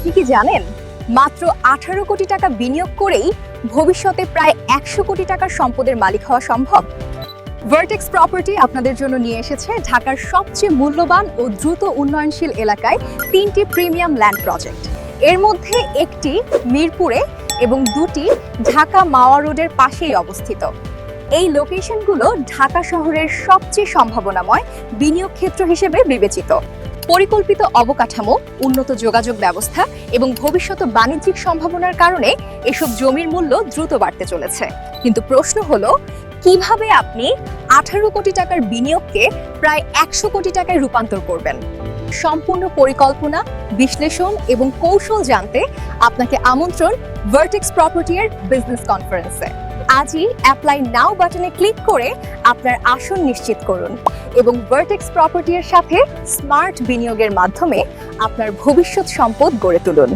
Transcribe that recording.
আপনি কি জানেন মাত্র 18 কোটি টাকা বিনিয়োগ করেই ভবিষ্যতে প্রায় 100 কোটি টাকার সম্পদের মালিক হওয়া সম্ভব? ভার্টেক্স প্রপার্টি আপনাদের জন্য নিয়ে এসেছে ঢাকার সবচেয়ে মূল্যবান ও দ্রুত উন্নয়নশীল এলাকায় 3টি প্রিমিয়াম ল্যান্ড প্রজেক্ট। এর মধ্যে একটি মিরপুরে এবং 2টি ঢাকা মাওয়া রোডের পাশেই অবস্থিত। এই লোকেশনগুলো ঢাকা শহরের সবচেয়ে সম্ভাবনাময় বিনিয়োগ ক্ষেত্র হিসেবে বিবেচিত। পরিকল্পিত অবকাঠামো, উন্নত যোগাযোগ ব্যবস্থা এবং ভবিষ্যৎ বাণিজ্যিক সম্ভাবনার কারণে এসব জমির মূল্য দ্রুত বাড়তে চলেছে। কিন্তু প্রশ্ন হলো, কিভাবে আপনি 18 কোটি টাকার বিনিয়োগকে প্রায় 100 কোটি টাকায় রূপান্তর করবেন? সম্পূর্ণ পরিকল্পনা, বিশ্লেষণ এবং কৌশল জানতে আপনাকে আমন্ত্রণ ভার্টেক্স প্রপার্টি এর বিজনেস কনফারেন্সে। আজই অ্যাপ্লাই নাও বাটনে ক্লিক করে আপনার আসন নিশ্চিত করুন এবং ভার্টেক্স প্রপার্টি এর সাথে স্মার্ট বিনিয়োগের মাধ্যমে আপনার ভবিষ্যৎ সম্পদ গড়ে তুলুন।